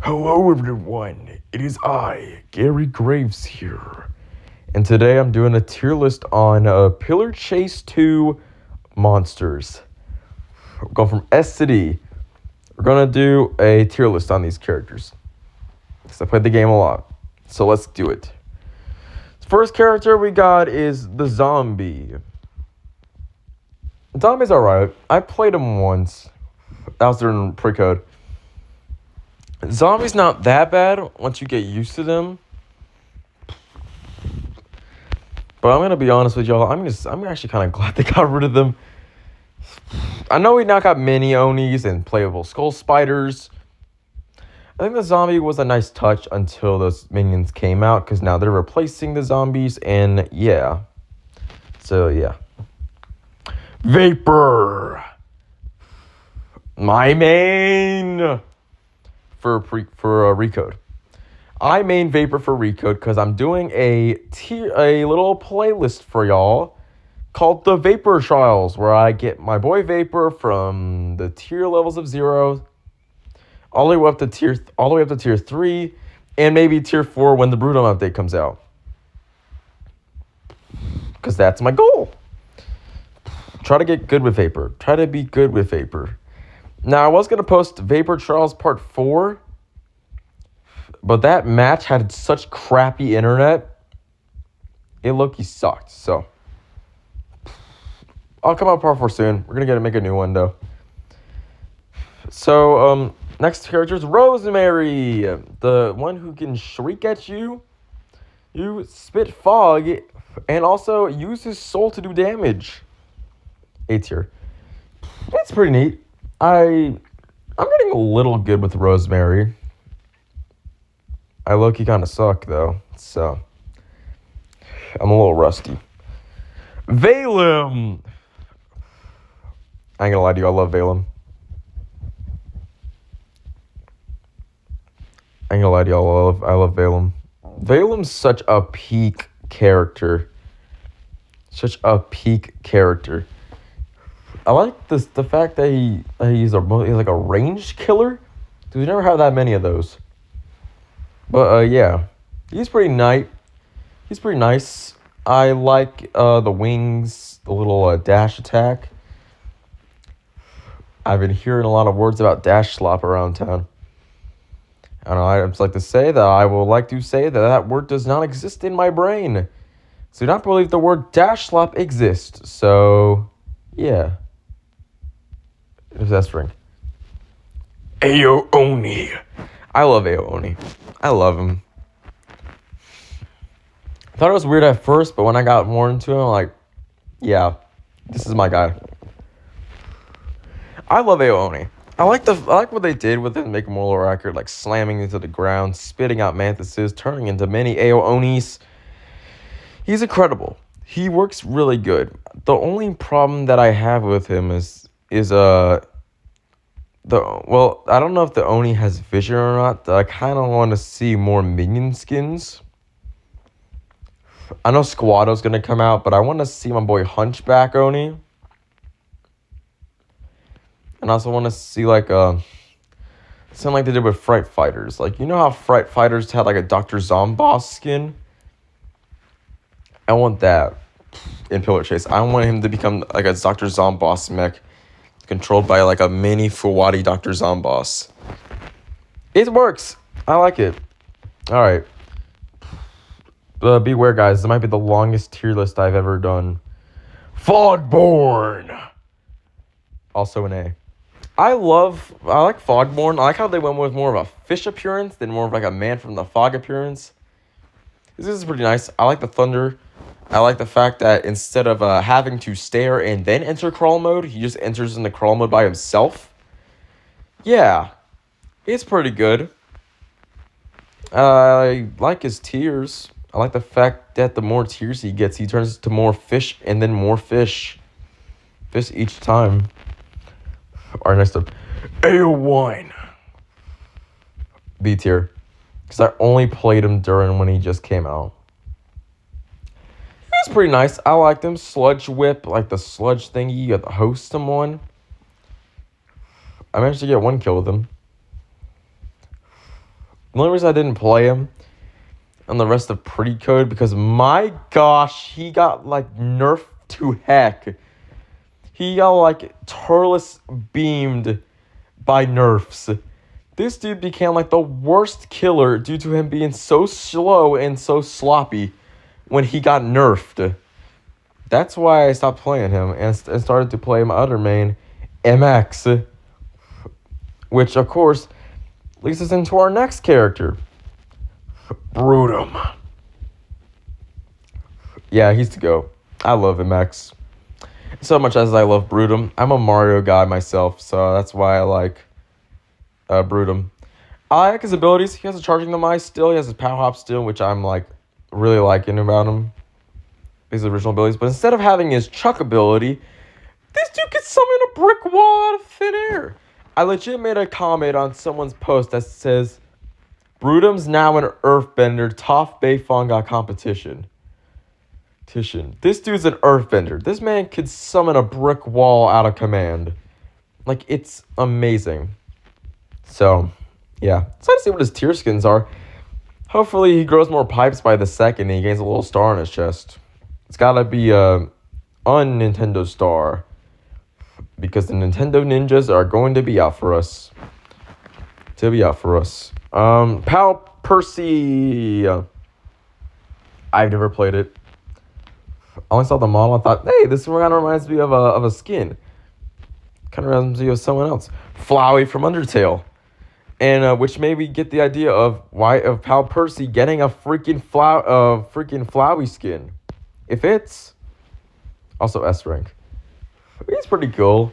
Hello everyone, it is I, Gary Graves here. And today I'm doing a tier list on Pc2 monsters. We're going from S to D. We're going to do a tier list on these characters. Because I played the game a lot. So let's do it. The first character we got is the zombie. The zombie's alright. I played him once. That was during pre-code. Zombies not that bad once you get used to them. But I'm gonna be honest with y'all, I'm actually kind of glad they got rid of them. I know we now got mini Onis and playable skull spiders. I think the zombie was a nice touch until those minions came out, because now they're replacing the zombies, and yeah. So yeah. Vapor. My main for Recode. I main Vapor for Recode because I'm doing a little playlist for y'all called the Vapor Trials, where I get my boy Vapor from the tier levels of 0 all the way up to tier 3 and maybe tier 4 when the Brutal update comes out. Because that's my goal. Try to get good with Vapor. Try to be good with Vapor. Now, I was going to post Vapor Trials Part 4, but that match had such crappy internet, it low-key sucked, so. I'll come out Part 4 soon. We're going to make a new one, though. So, next character is Rosemary, the one who can shriek at you, spit fog, and also use his soul to do damage. A tier. It's pretty neat. I'm getting a little good with Rosemary. I low-key kind of suck, though, so I'm a little rusty. Valem. I ain't gonna lie to you, I love Valem. I love Valem. Valem's such a peak character. I like the fact that he's like a ranged killer. Dude, we never have that many of those. But yeah, he's pretty nice. I like the wings, the little dash attack. I've been hearing a lot of words about dash slop around town. I don't know. I just like to say that word does not exist in my brain. So do not believe the word dash slop exists. So yeah. Who's that string? Ayo Oni. I love Ayo Oni. I love him. I thought it was weird at first, but when I got more into him, I'm like, yeah, this is my guy. I love Ayo Oni. I like what they did with it, make him more accurate, like slamming into the ground, spitting out mantises, turning into many Ayo Onis. He's incredible. He works really good. The only problem that I have with him is I don't know if the Oni has vision or not. I kind of want to see more minion skins. I know Squado's going to come out, but I want to see my boy Hunchback Oni. And I also want to see something like they did with Fright Fighters. Like, you know how Fright Fighters had like a Dr. Zomboss skin? I want that in Pillar Chase. I want him to become like a Dr. Zomboss mech controlled by like a mini Fuwadi Dr. Zomboss. It works. I like it. All right. Beware, guys. This might be the longest tier list I've ever done. Fogborn. Also an A. I like Fogborn. I like how they went with more of a fish appearance than more of like a man from the fog appearance. This is pretty nice. I like the thunder. I like the fact that instead of having to stare and then enter crawl mode, he just enters into crawl mode by himself. Yeah, it's pretty good. I like his tiers. I like the fact that the more tiers he gets, he turns to more fish and then more fish. Fish each time. Alright, next up. AO1. B tier. Because I only played him during when he just came out. It's pretty nice. I like them. Sludge Whip, like the sludge thingy. You got the host him one. I managed to get one kill with him. The only reason I didn't play him on the rest of Precode because my gosh, he got like nerfed to heck. He got like Tierlist beamed by nerfs. This dude became like the worst killer due to him being so slow and so sloppy when he got nerfed. That's why I stopped playing him and started to play my other main, MX. Which, of course, leads us into our next character, Brutum. Yeah, he's the GOAT. I love MX. So much as I love Brutum. I'm a Mario guy myself, so that's why I like Brutum. I like his abilities. He has a charging demise still. He has his power hop still, which I'm like really liking about him. His original abilities. But instead of having his chuck ability, this dude can summon a brick wall out of thin air. I legit made a comment on someone's post that says, Brutum's now an earthbender. Toph Beifong got competition. This dude's an earthbender. This man could summon a brick wall out of command. Like, it's amazing. So, yeah. Excited to see what his tier skins are. Hopefully he grows more pipes by the second and he gains a little star on his chest. It's gotta be a un-Nintendo star. Because the Nintendo ninjas are going to be out for us. Pal Percy. I've never played it. I only saw the model. I thought, hey, this one kind of reminds me of a skin. Kind of reminds me of someone else. Flowey from Undertale. And which made me get the idea of Pal Percy getting a freaking Flowey skin. If it's also S rank. He's pretty cool.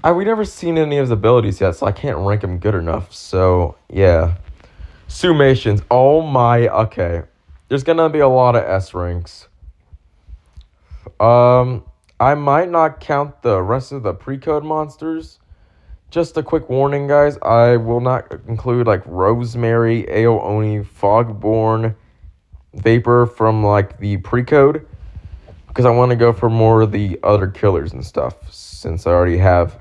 We never seen any of his abilities yet, so I can't rank him good enough. So yeah. Sumations. Oh my. Okay. There's gonna be a lot of S ranks. I might not count the rest of the Precode monsters. Just a quick warning, guys. I will not include like Rosemary, Aeoni, Fogborn, Vapor from like the Precode. Because I want to go for more of the other killers and stuff. Since I already have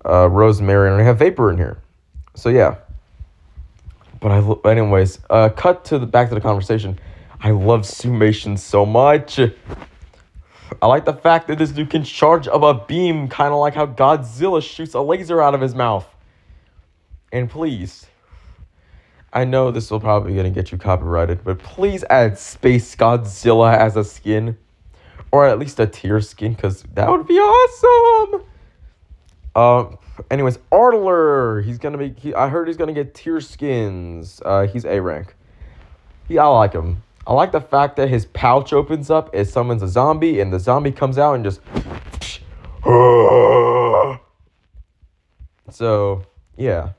Rosemary and I have Vapor in here. So yeah. But anyways, cut to back to the conversation. I love Summation so much. I like the fact that this dude can charge up a beam, kind of like how Godzilla shoots a laser out of his mouth. And please, I know this will probably gonna get you copyrighted, but please add Space Godzilla as a skin, or at least a tier skin, because that would be awesome. Anyways, Artler, I heard he's gonna get tier skins. He's A rank. I like him. I like the fact that his pouch opens up, it summons a zombie, and the zombie comes out and just... So, yeah.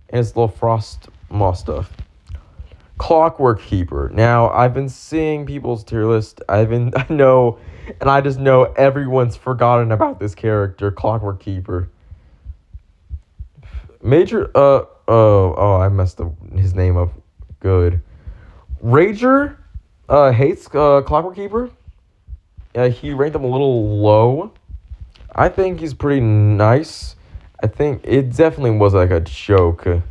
And his little frost moss stuff. Clockwork Keeper. Now, I've been seeing people's tier list. I just know everyone's forgotten about this character, Clockwork Keeper. I messed his name up. Good. Rager hates Clockwork Keeper. He ranked him a little low. I think he's pretty nice. I think it definitely was like a joke and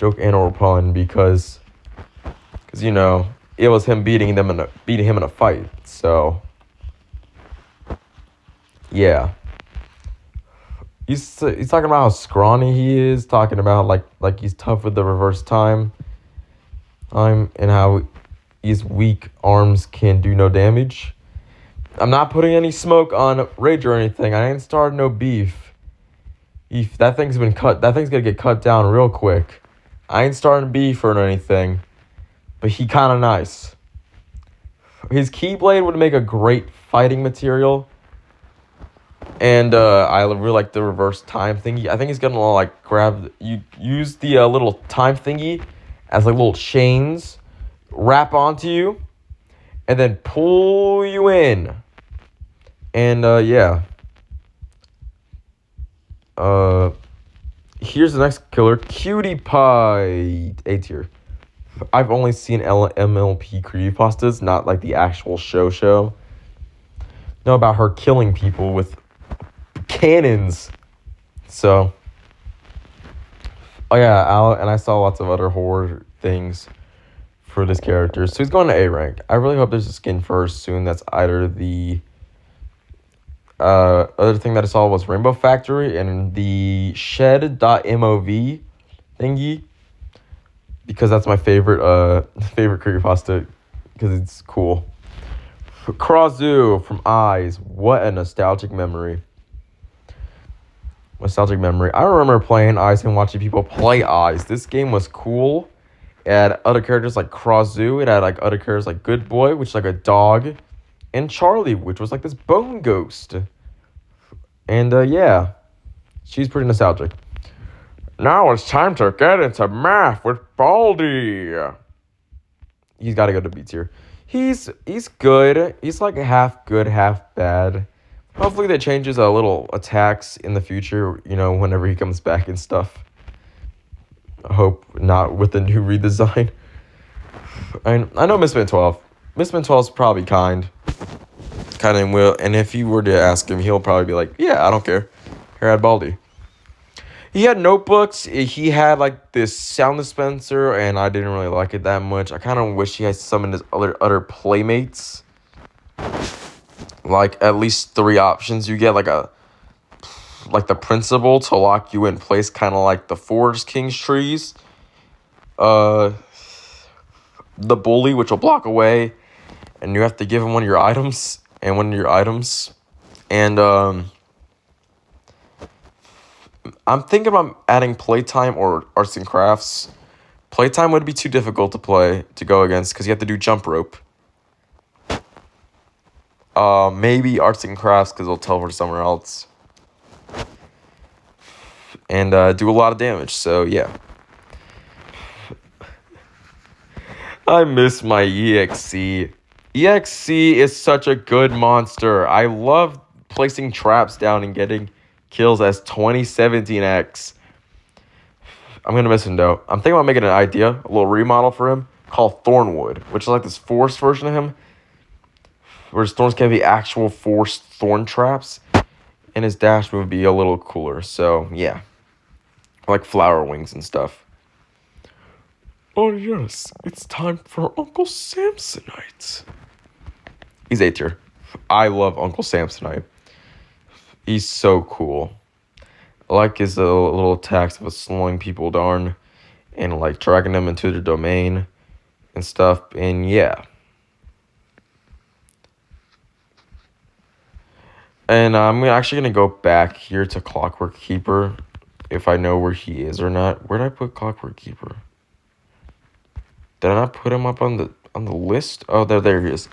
or pun because you know it was him beating him in a fight. So yeah, he's talking about how scrawny he is, talking about like he's tough with the reverse time. And how his weak arms can do no damage. I'm not putting any smoke on Rage or anything. I ain't started no beef. That thing's gonna get cut down real quick. I ain't starting beef or anything. But he kind of nice. His Keyblade would make a great fighting material. And I really like the reverse time thingy. I think he's gonna like use the little time thingy as like little chains, wrap onto you, and then pull you in. And yeah. Here's the next killer, Cutie Pie, A tier. I've only seen MLP creepypastas, not like the actual show. Know about her killing people with cannons. So Oh yeah, and I saw lots of other horror things for this character. So he's going to A rank. I really hope there's a skin first soon that's either the other thing that I saw was Rainbow Factory and the shed.mov thingy, because that's my favorite favorite creepypasta because it's cool. Krazu from Eyes. What a nostalgic memory. Nostalgic memory. I remember playing Eyes and watching people play Eyes. This game was cool. It had other characters like Krazu. It had like other characters like Good Boy, which is like a dog, and Charlie, which was like this bone ghost. And yeah, she's pretty nostalgic. Now it's time to get into math with Baldi. He's got to go to B tier. He's good. He's like half good, half bad. Hopefully that changes a little attacks in the future, you know, whenever he comes back and stuff. I hope not with the new redesign. I know Misfit 12. Misfit 12 is probably kind and will. And if you were to ask him, he'll probably be like, yeah, I don't care. Here at Baldi. He had notebooks. He had like this sound dispenser, and I didn't really like it that much. I kind of wish he had some of his other playmates. Like at least 3 options. You get like the principal to lock you in place, kind of like the Forest King's trees. The bully, which will block away, and you have to give him one of your items. And I'm thinking about adding playtime or arts and crafts. Playtime would be too difficult to go against because you have to do jump rope. Maybe arts and crafts because it'll teleport somewhere else. And do a lot of damage, so yeah. I miss my EXC. EXC is such a good monster. I love placing traps down and getting kills as 2017X. I'm going to miss him though. I'm thinking about making an idea, a little remodel for him called Thornwood, which is like this forest version of him. Where his thorns can be actual forced thorn traps. And his dash move would be a little cooler. So, yeah. Like flower wings and stuff. Oh, yes. It's time for Uncle Samsonite. He's A tier. I love Uncle Samsonite. He's so cool. I like his little attacks of slowing people down. And like dragging them into their domain. And stuff. And yeah. And I'm actually going to go back here to Clockwork Keeper if I know where he is or not. Where did I put Clockwork Keeper? Did I not put him up on the list? Oh, there he is.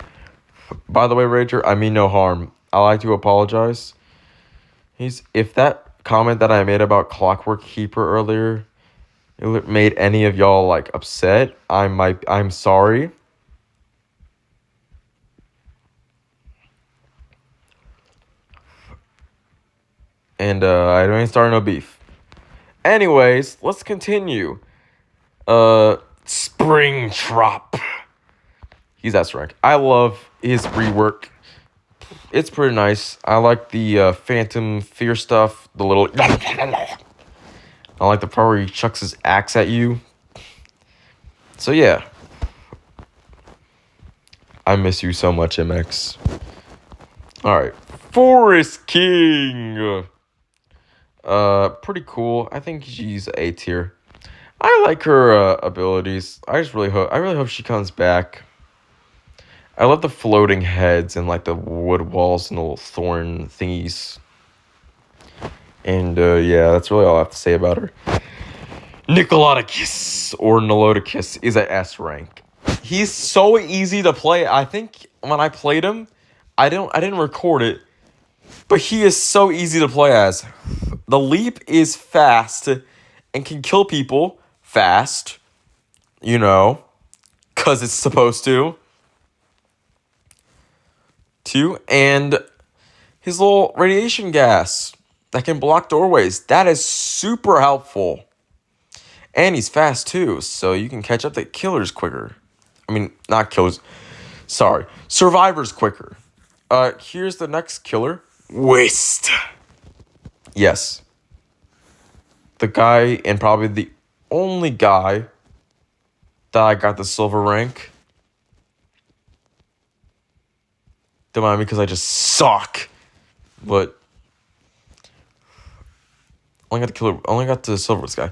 By the way, Rager, I mean no harm. I like to apologize. If that comment that I made about Clockwork Keeper earlier it made any of y'all like upset, I'm sorry. And I ain't starting no beef. Anyways, let's continue. Springtrap. He's S rank. I love his rework. It's pretty nice. I like the Phantom Fear stuff. The little... I like the part where he chucks his axe at you. So yeah. I miss you so much, MX. Alright. Forest King. Pretty cool. I think she's A tier. I like her abilities. I really hope she comes back. I love the floating heads and like the wood walls and the little thorn thingies. And yeah, that's really all I have to say about her. Nicolaticus or Noloticus is at S rank. He's so easy to play. I think when I played him, I didn't record it, but he is so easy to play as. The leap is fast and can kill people fast, you know, because it's supposed to. And his little radiation gas that can block doorways, that is super helpful. And he's fast too, so you can catch up to killers quicker. I mean, not killers. Sorry, survivors quicker. Here's the next killer. Waste. Yes. The guy and probably only guy that I got the silver rank. Don't mind me because I just suck. But only got the silver guy.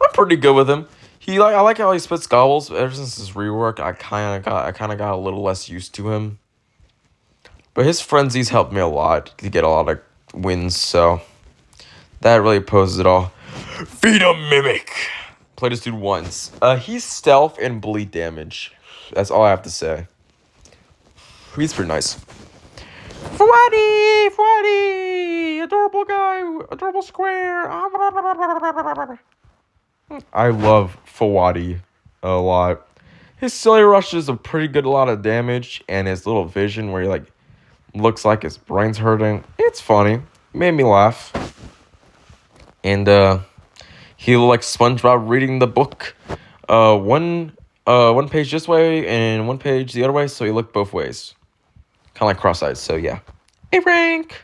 I'm pretty good with him. I like how he spits gobbles. Ever since his rework, I kind of got a little less used to him. But his frenzies helped me a lot to get a lot of wins, so that really poses it all. Feed a Mimic. Played this dude once. He's stealth and bleed damage. That's all I have to say. He's pretty nice. Fwaddy, adorable guy, adorable square. I love Fawadi a lot. His silly rush is a pretty good lot of damage, and his little vision where he like looks like his brain's hurting. It's funny. Made me laugh. And he looked like SpongeBob reading the book. One page this way and one page the other way, so he looked both ways. Kind of like cross-eyed, so yeah. A rank.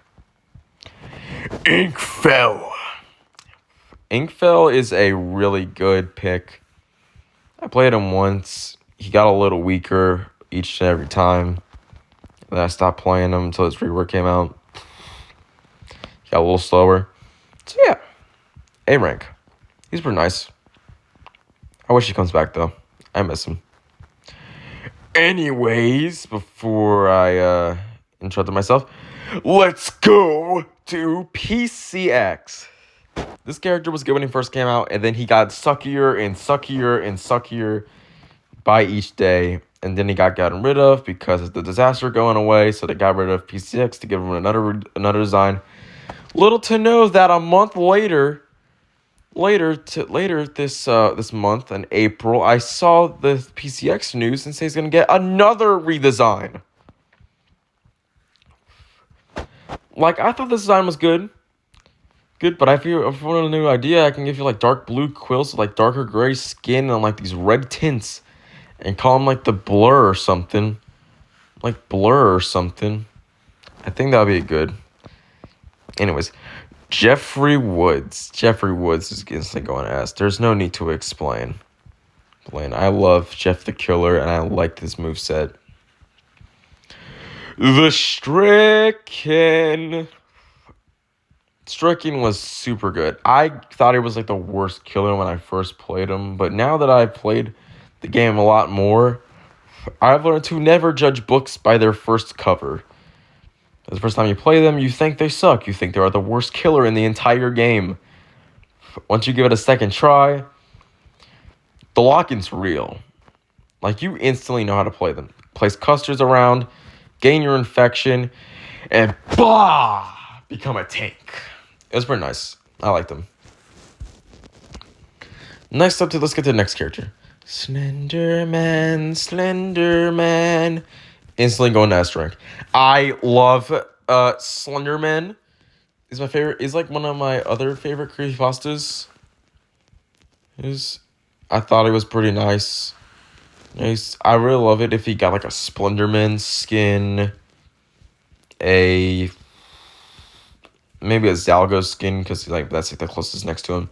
Inkfell. Inkfell is a really good pick. I played him once. He got a little weaker each and every time. Then I stopped playing him until his rework came out. He got a little slower. So yeah, A rank. He's pretty nice. I wish he comes back though. I miss him. Anyways, before I interrupted myself, let's go to PCX. This character was good when he first came out, and then he got suckier and suckier and suckier by each day. And then he got gotten rid of because of the disaster going away. So they got rid of PCX to give him another design. Little to know that a month later this month in April, I saw the PCX news and say he's gonna get another redesign. Like, I thought this design was good, but if you want a new idea, I can give you like dark blue quills with like darker gray skin and like these red tints, and call them like the blur or something, I think that would be good. Anyways, Jeffrey Woods is instantly going to ask. There's no need to explain. I love Jeff the Killer, and I like this moveset. The Stricken. Stricken was super good. I thought he was like the worst killer when I first played him, but now that I've played the game a lot more, I've learned to never judge books by their first cover. The first time you play them, you think they suck. You think they are the worst killer in the entire game. Once you give it a second try, the lock-in's real. Like, you instantly know how to play them. Place custards around, gain your infection, and become a tank. It was pretty nice. I liked them. Let's get to the next character. Slenderman. Instantly going to S rank. I love Slenderman. Is my favorite. Is like one of my other favorite creepypastas. I thought it was pretty nice. I really love it if he got like a Splenderman skin, maybe a Zalgo skin, because like that's like the closest next to him.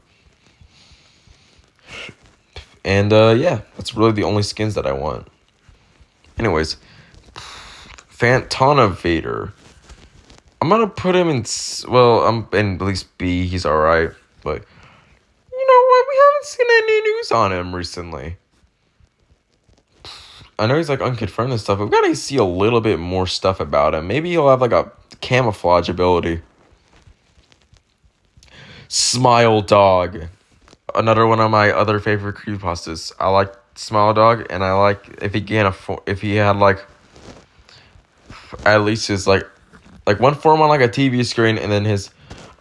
And yeah, that's really the only skins that I want. Anyways, Fantana Vader. I'm gonna put him in. Well, I'm in at least B. He's all right, but you know what? We haven't seen any news on him recently. I know he's like unconfirmed and stuff, but we gotta see a little bit more stuff about him. Maybe he'll have like a camouflage ability. Smile Dog. Another one of my other favorite creepypastas. I like Smile Dog, and I like if he had like at least his like one form on like a TV screen, and then his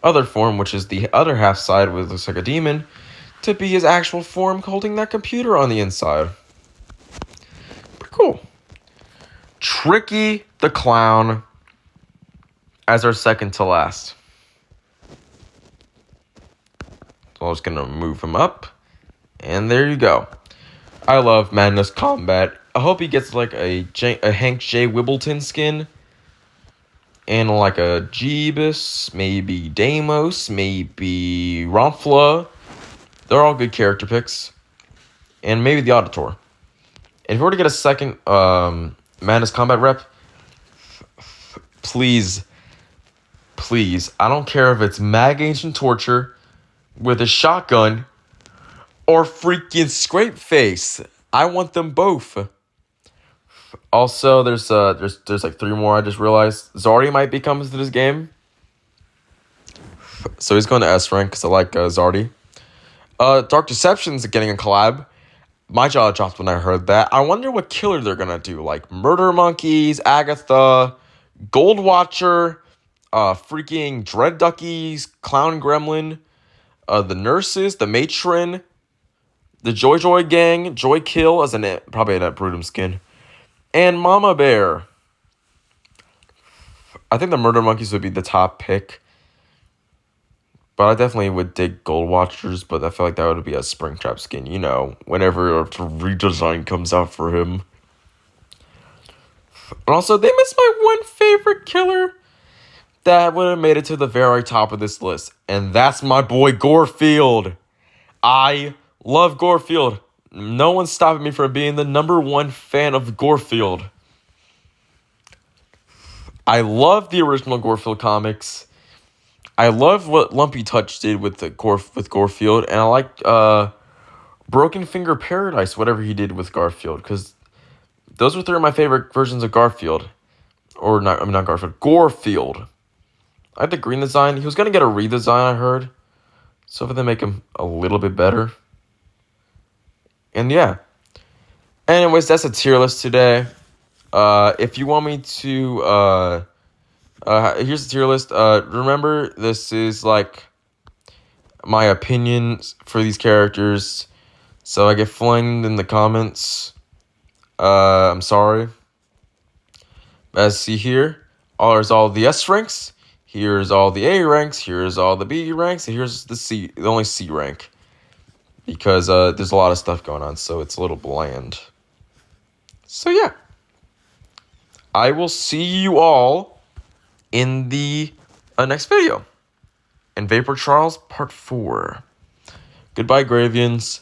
other form, which is the other half side, which looks like a demon, to be his actual form holding that computer on the inside. Pretty cool. Tricky the Clown as our second to last. So I'm just gonna move him up, and there you go. I love Madness Combat. I hope he gets like a Hank J. Wibbleton skin, and like a Jeebus, maybe Deimos, maybe Ronfla, They're all good character picks. And maybe the Auditor. And if we were to get a second Madness Combat rep, please, I don't care if it's Mag Ancient Torture with a shotgun or freaking Scrape Face. I want them both. Also, there's like 3 more I just realized. Zardy might be coming to this game. So he's going to S rank because I like Zardy. Dark Deception's getting a collab. My jaw dropped when I heard that. I wonder what killer they're going to do. Like Murder Monkeys, Agatha, Gold Watcher, freaking Dread Duckies, Clown Gremlin, the Nurses, the Matron, the Joy Joy Gang, Joy Kill as probably an Brutum skin, and Mama Bear. I think the Murder Monkeys would be the top pick. But I definitely would dig Gold Watchers, but I feel like that would be a Springtrap skin, you know, whenever a redesign comes out for him. And also, they missed my one favorite killer that would have made it to the very top of this list, and that's my boy Gorefield. I love Gorefield. No one's stopping me from being the #1 fan of Gorefield. I love the original Gorefield comics. I love what Lumpy Touch did with Gorefield, and I like Broken Finger Paradise, whatever he did with Garfield, because those were 3 of my favorite versions of Garfield. Or not Garfield, Gorefield. I like the green design. He was going to get a redesign, I heard. So if they make him a little bit better. And yeah. Anyways, that's a tier list today. If you want me to... here's the tier list. Remember, this is like my opinions for these characters. So I get flamed in the comments. I'm sorry. As see here, there's all the S ranks. Here's all the A ranks. Here's all the B ranks. And here's the only C rank. Because there's a lot of stuff going on, so it's a little bland. So yeah. I will see you all in the next video. In Vapor Trials Part 4. Goodbye, Gravians.